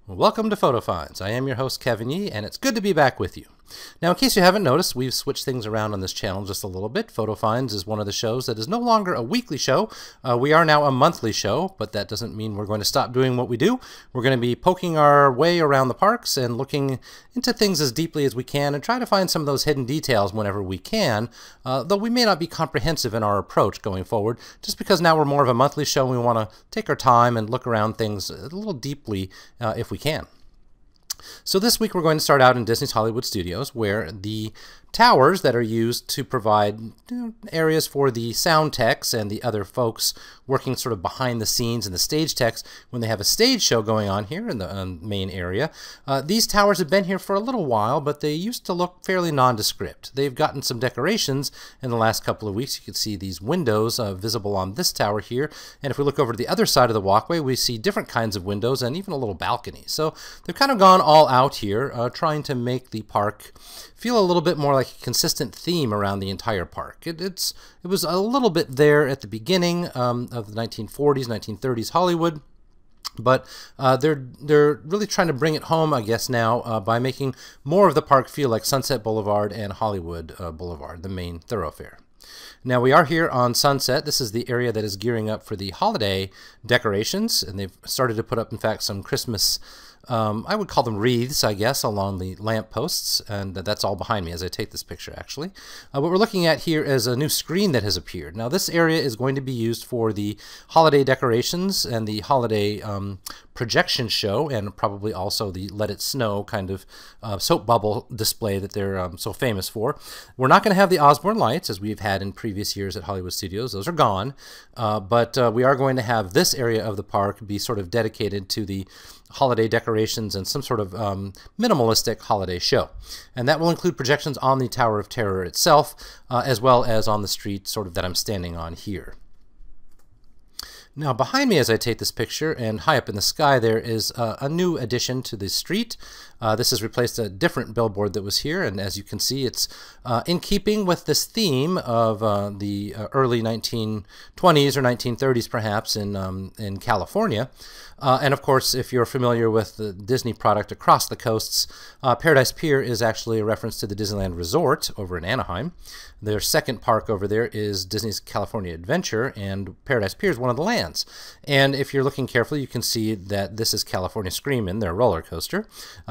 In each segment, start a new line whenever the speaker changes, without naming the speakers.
Welcome to Photo Finds. I am your host Kevin Yee, and it's good to be back with you. Now, in case you haven't noticed, we've switched things around on this channel just a little bit. Photo Finds is one of the shows that is no longer a weekly show. We are now a monthly show, but that doesn't mean we're going to stop doing what we do. We're going to be poking our way around the parks and looking into things as deeply as we can and try to find some of those hidden details whenever we can, though we may not be comprehensive in our approach going forward, just because now we're more of a monthly show and we want to take our time and look around things a little deeply if we can. So this week we're going to start out in Disney's Hollywood Studios, where the towers that are used to provide areas for the sound techs and the other folks working sort of behind the scenes and the stage techs when they have a stage show going on here in the main area. These towers have been here for a little while, but they used to look fairly nondescript. They've gotten some decorations in the last couple of weeks. You can see these windows visible on this tower here, and if we look over to the other side of the walkway, we see different kinds of windows and even a little balcony. So they've kind of gone all out here, trying to make the park feel a little bit more like a consistent theme around the entire park. It was a little bit there at the beginning of the 1940s, 1930s Hollywood, but they're really trying to bring it home, I guess, now by making more of the park feel like Sunset Boulevard and Hollywood Boulevard, the main thoroughfare. Now we are here on Sunset. This is the area that is gearing up for the holiday decorations, and they've started to put up, in fact, some Christmas I would call them wreaths, I guess, along the lamp posts, and that's all behind me as I take this picture, actually. What we're looking at here is a new screen that has appeared. Now, this area is going to be used for the holiday decorations and the holiday projection show, and probably also the Let It Snow kind of soap bubble display that they're so famous for. We're not going to have the Osborne lights, as we've had in previous years at Hollywood Studios. Those are gone, but we are going to have this area of the park be sort of dedicated to the holiday decorations and some sort of minimalistic holiday show. And that will include projections on the Tower of Terror itself, as well as on the street sort of that I'm standing on here. Now behind me as I take this picture, and high up in the sky, there is a new addition to the street. This has replaced a different billboard that was here, and as you can see, it's in keeping with this theme of the early 1920s or 1930s perhaps in California. And of course, if you're familiar with the Disney product across the coasts, Paradise Pier is actually a reference to the Disneyland Resort over in Anaheim. Their second park over there is Disney's California Adventure, and Paradise Pier is one of the lands. And if you're looking carefully, you can see that this is California Screamin', their roller coaster.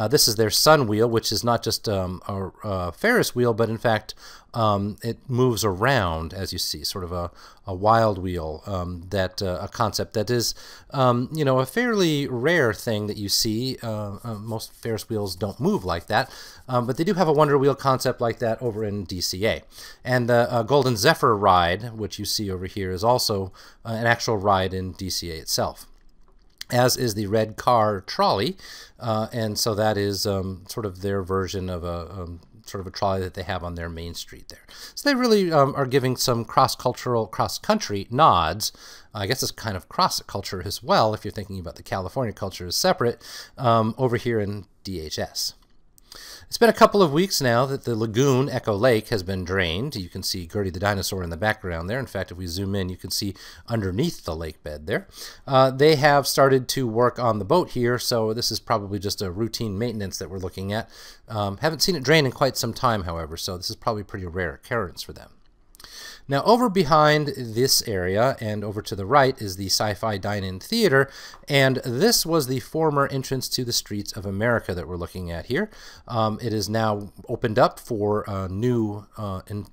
This is their Sun Wheel, which is not just a Ferris wheel, but in fact it moves around, as you see, sort of a wild wheel, a concept that is, you know, a fairly rare thing that you see. Most Ferris wheels don't move like that, but they do have a Wonder Wheel concept like that over in DCA. And the Golden Zephyr ride, which you see over here, is also an actual ride in DCA itself, as is the red car trolley, and so that is sort of their version of a sort of a trolley that they have on their main street there. So they really are giving some cross-cultural, cross-country nods. I guess it's kind of cross-culture as well, if you're thinking about the California culture as separate, over here in DHS. It's been a couple of weeks now that the lagoon, Echo Lake, has been drained. You can see Gertie the dinosaur in the background there. In fact, if we zoom in, you can see underneath the lake bed there. They have started to work on the boat here, so this is probably just a routine maintenance that we're looking at. Haven't seen it drain in quite some time, however, so this is probably a pretty rare occurrence for them. Now, over behind this area and over to the right is the Sci-Fi Dine-In Theater, and this was the former entrance to the Streets of America that we're looking at here. It is now opened up for a new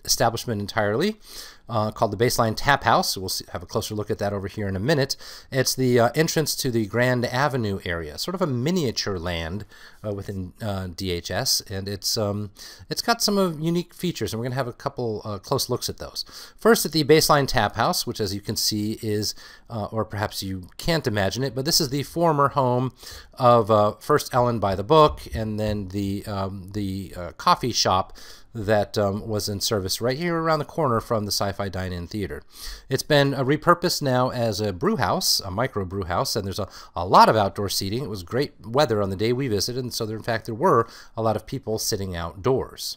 establishment entirely, called the Baseline Tap House. We'll have a closer look at that over here in a minute. It's the entrance to the Grand Avenue area, sort of a miniature land within DHS, and it's got some unique features, and we're going to have a couple close looks at those. First, at the Baseline Tap House, which, as you can see, is, or perhaps you can't imagine it, but this is the former home of first Ellen by the Book, and then the coffee shop that was in service right here around the corner from the Sci-Fi Dine-In Theater. It's been repurposed now as a brew house, a micro brew house, and there's a lot of outdoor seating. It was great weather on the day we visited, and so in fact there were a lot of people sitting outdoors.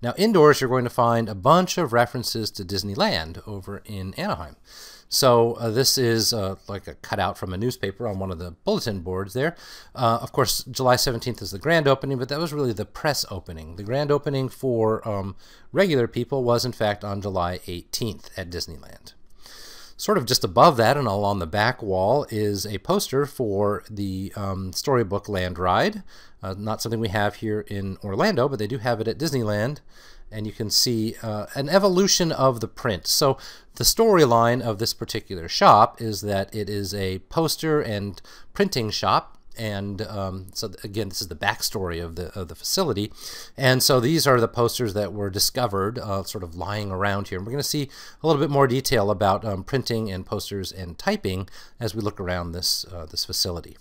Now indoors you're going to find a bunch of references to Disneyland over in Anaheim. So this is like a cutout from a newspaper on one of the bulletin boards there. Of course, July 17th is the grand opening, but that was really the press opening. The grand opening for regular people was, in fact, on July 18th at Disneyland. Sort of just above that and along the back wall is a poster for the Storybook Land Ride. Not something we have here in Orlando, but they do have it at Disneyland. And you can see an evolution of the print. So the storyline of this particular shop is that it is a poster and printing shop. And so again, this is the backstory of the facility. And so these are the posters that were discovered sort of lying around here. And we're going to see a little bit more detail about printing and posters and typing as we look around this facility.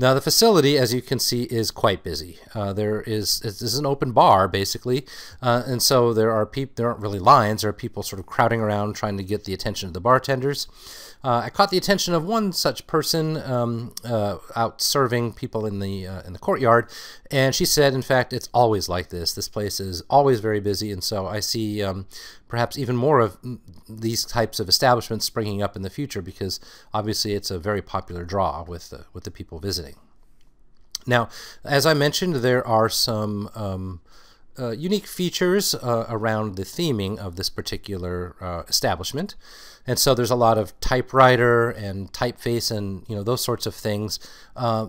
Now the facility, as you can see, is quite busy. This is an open bar, basically, and so there aren't really lines. There are people sort of crowding around trying to get the attention of the bartenders. I caught the attention of one such person out serving people in the courtyard, and she said, in fact, it's always like this. This place is always very busy, and so I see perhaps even more of these types of establishments springing up in the future, because obviously it's a very popular draw with the people visiting. Now, as I mentioned, there are some unique features around the theming of this particular establishment. And so there's a lot of typewriter and typeface and those sorts of things.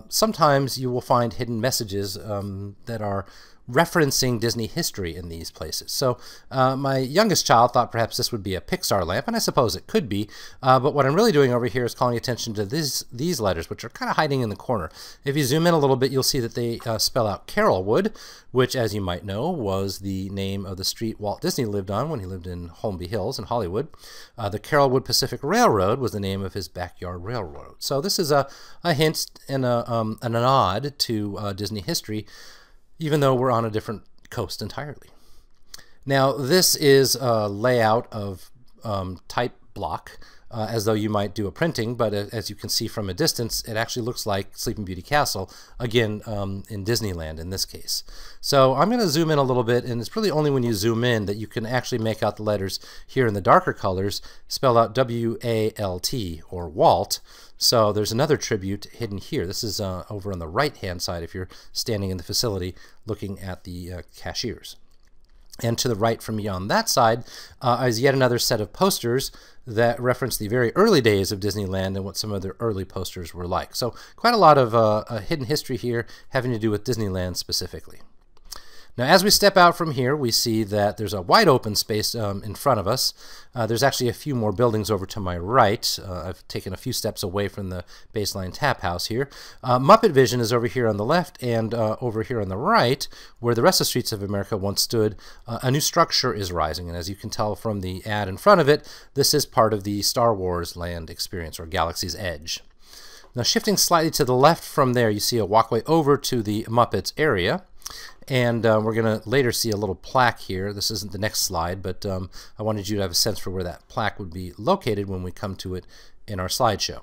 Sometimes you will find hidden messages that are referencing Disney history in these places. So my youngest child thought perhaps this would be a Pixar lamp, and I suppose it could be, but what I'm really doing over here is calling attention to these letters, which are kind of hiding in the corner. If you zoom in a little bit, you'll see that they spell out Carolwood, which, as you might know, was the name of the street Walt Disney lived on when he lived in Holmby Hills in Hollywood. The Carolwood Pacific Railroad was the name of his backyard railroad. So this is a hint and a nod to Disney history, even though we're on a different coast entirely. Now, this is a layout of type block, as though you might do a printing, but as you can see from a distance, it actually looks like Sleeping Beauty Castle, again, in Disneyland in this case. So I'm going to zoom in a little bit, and it's really only when you zoom in that you can actually make out the letters here in the darker colors, spelled out W-A-L-T, or Walt. So there's another tribute hidden here. This is over on the right-hand side if you're standing in the facility looking at the cashiers. And to the right from me on that side is yet another set of posters that reference the very early days of Disneyland and what some of their early posters were like. So quite a lot of hidden history here having to do with Disneyland specifically. Now, as we step out from here, we see that there's a wide open space in front of us. There's actually a few more buildings over to my right. I've taken a few steps away from the Baseline Tap House here. Muppet Vision is over here on the left, and over here on the right, where the rest of Streets of America once stood, a new structure is rising. And as you can tell from the ad in front of it, this is part of the Star Wars Land experience, or Galaxy's Edge. Now, shifting slightly to the left from there, you see a walkway over to the Muppets area. And we're going to later see a little plaque here. This isn't the next slide, but I wanted you to have a sense for where that plaque would be located when we come to it in our slideshow.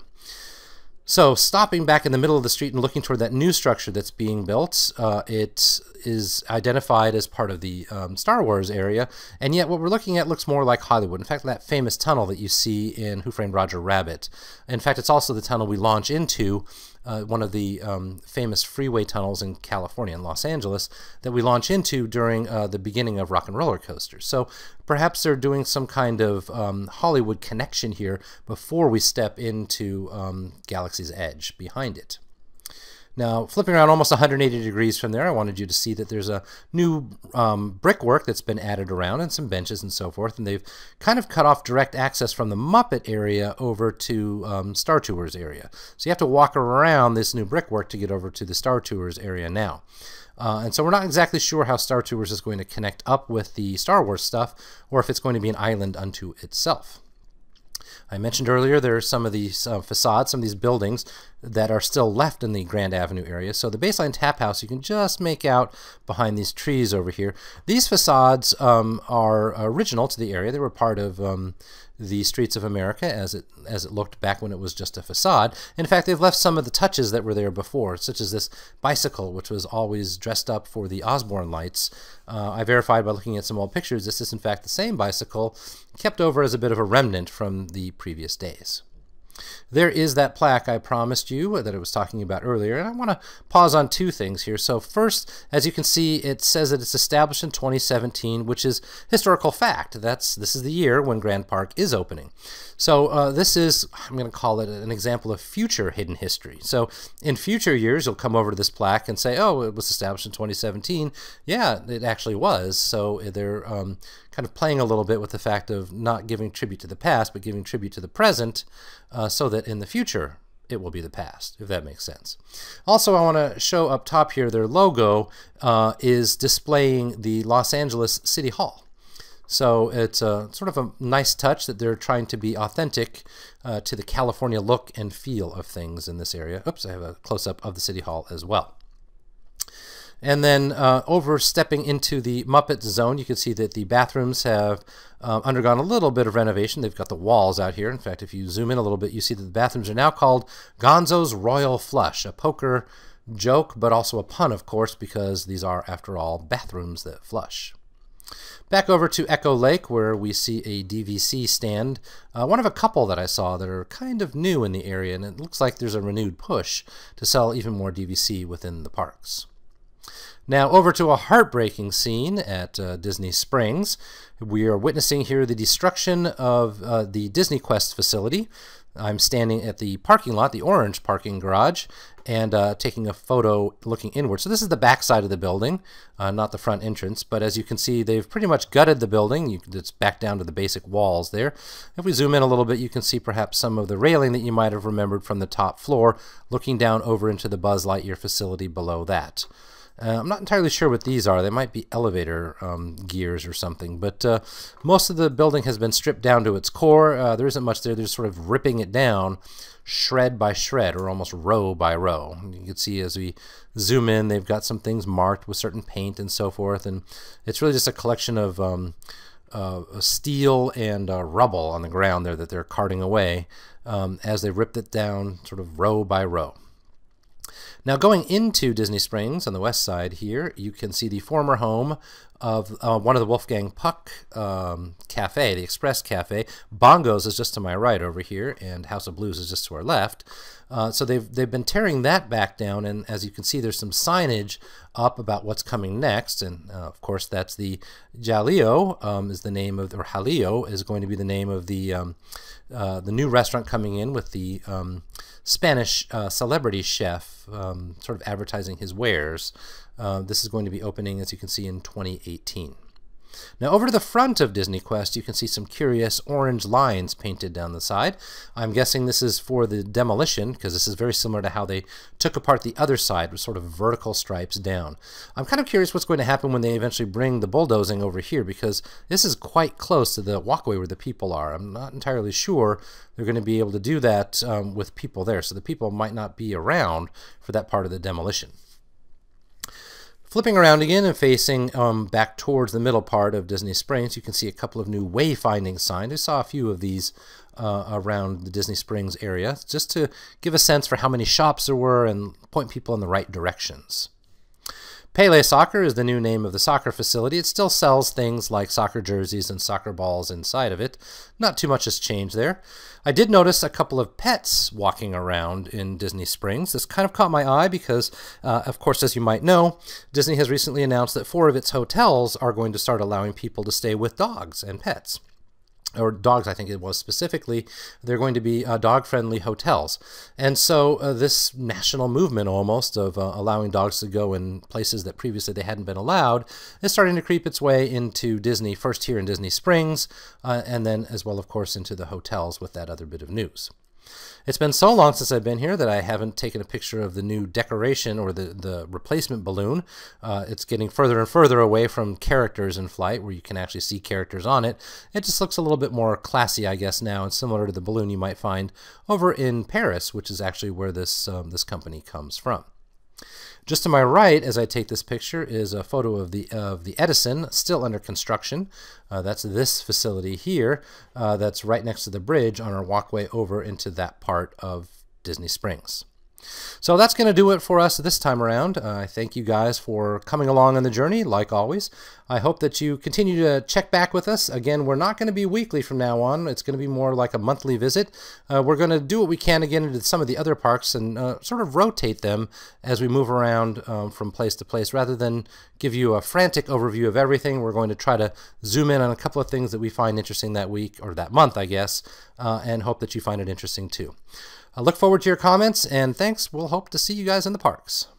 So stopping back in the middle of the street and looking toward that new structure that's being built, it is identified as part of the Star Wars area, and yet what we're looking at looks more like Hollywood. In fact, that famous tunnel that you see in Who Framed Roger Rabbit. In fact, it's also the tunnel we launch into, one of the famous freeway tunnels in California, in Los Angeles, that we launch into during the beginning of Rock and Roller Coaster. So perhaps they're doing some kind of Hollywood connection here before we step into Galaxy's Edge behind it. Now, flipping around almost 180 degrees from there, I wanted you to see that there's a new brickwork that's been added around and some benches and so forth, and they've kind of cut off direct access from the Muppet area over to Star Tours area. So you have to walk around this new brickwork to get over to the Star Tours area now. And so we're not exactly sure how Star Tours is going to connect up with the Star Wars stuff, or if it's going to be an island unto itself. I mentioned earlier there are some of these facades, some of these buildings. that are still left in the Grand Avenue area. So the Baseline Tap House you can just make out behind these trees over here. These facades are original to the area. They were part of the Streets of America as it looked back when it was just a facade. In fact, they've left some of the touches that were there before, such as this bicycle, which was always dressed up for the Osborne lights. I verified by looking at some old pictures this is in fact the same bicycle, kept over as a bit of a remnant from the previous days. There is that plaque I promised you that I was talking about earlier, and I want to pause on two things here. So first, as you can see, it says that it's established in 2017, which is historical fact. This is the year when Grand Park is opening. So this is, I'm going to call it an example of future hidden history. So in future years, you'll come over to this plaque and say, oh, it was established in 2017. Yeah, it actually was. So they're kind of playing a little bit with the fact of not giving tribute to the past, but giving tribute to the present, so that in the future it will be the past, if that makes sense. Also, I want to show up top here, their logo is displaying the Los Angeles City Hall. So it's a sort of a nice touch that they're trying to be authentic to the California look and feel of things in this area. Oops, I have a close-up of the City Hall as well. And then overstepping into the Muppet zone, you can see that the bathrooms have undergone a little bit of renovation. They've got the walls out here. In fact, if you zoom in a little bit, you see that the bathrooms are now called Gonzo's Royal Flush, a poker joke, but also a pun, of course, because these are, after all, bathrooms that flush. Back over to Echo Lake, where we see a DVC stand, one of a couple that I saw that are kind of new in the area, and it looks like there's a renewed push to sell even more DVC within the parks. Now over to a heartbreaking scene at Disney Springs. We are witnessing here the destruction of the DisneyQuest facility. I'm standing at the parking lot, the orange parking garage, and taking a photo looking inward. So this is the back side of the building, not the front entrance, but as you can see, they've pretty much gutted the building. It's back down to the basic walls there. If we zoom in a little bit, you can see perhaps some of the railing that you might have remembered from the top floor, looking down over into the Buzz Lightyear facility below that. I'm not entirely sure what these are. They might be elevator gears or something, but most of the building has been stripped down to its core. There isn't much there. They're just sort of ripping it down shred by shred, or almost row by row. You can see as we zoom in, they've got some things marked with certain paint and so forth, and it's really just a collection of steel and rubble on the ground there that they're carting away as they ripped it down sort of row by row. Now going into Disney Springs on the west side here, you can see the former home of one of the Wolfgang Puck Cafe, the Express Cafe. Bongos is just to my right over here, and House of Blues is just to our left. So they've been tearing that back down, and as you can see, there's some signage up about what's coming next, and of course that's the Jaleo is the name of, or Jaleo is going to be the name of the new restaurant coming in with the Spanish celebrity chef sort of advertising his wares. This is going to be opening, as you can see, in 2018. Now over to the front of DisneyQuest, you can see some curious orange lines painted down the side. I'm guessing this is for the demolition, because this is very similar to how they took apart the other side with sort of vertical stripes down. I'm kind of curious what's going to happen when they eventually bring the bulldozing over here, because this is quite close to the walkway where the people are. I'm not entirely sure they're going to be able to do that with people there, so the people might not be around for that part of the demolition. Flipping around again and facing back towards the middle part of Disney Springs, you can see a couple of new wayfinding signs. I saw a few of these around the Disney Springs area, just to give a sense for how many shops there were and point people in the right directions. Pele Soccer is the new name of the soccer facility. It still sells things like soccer jerseys and soccer balls inside of it. Not too much has changed there. I did notice a couple of pets walking around in Disney Springs. This kind of caught my eye because, of course, as you might know, Disney has recently announced that 4 of its hotels are going to start allowing people to stay with dogs and pets. Or dogs, I think it was specifically. They're going to be dog-friendly hotels. And so this national movement almost of allowing dogs to go in places that previously they hadn't been allowed is starting to creep its way into Disney, first here in Disney Springs, and then as well, of course, into the hotels with that other bit of news. It's been so long since I've been here that I haven't taken a picture of the new decoration or the replacement balloon. It's getting further and further away from characters in flight where you can actually see characters on it. It just looks a little bit more classy, I guess, now, and similar to the balloon you might find over in Paris, which is actually where this company comes from. Just to my right, as I take this picture, is a photo of the Edison, still under construction. That's this facility here. That's right next to the bridge on our walkway over into that part of Disney Springs. So that's going to do it for us this time around. I thank you guys for coming along on the journey, like always. I hope that you continue to check back with us. Again, we're not going to be weekly from now on. It's going to be more like a monthly visit. We're going to do what we can again into some of the other parks and sort of rotate them as we move around from place to place. Rather than give you a frantic overview of everything, we're going to try to zoom in on a couple of things that we find interesting that week, or that month, I guess, and hope that you find it interesting too. I look forward to your comments, and thanks. We'll hope to see you guys in the parks.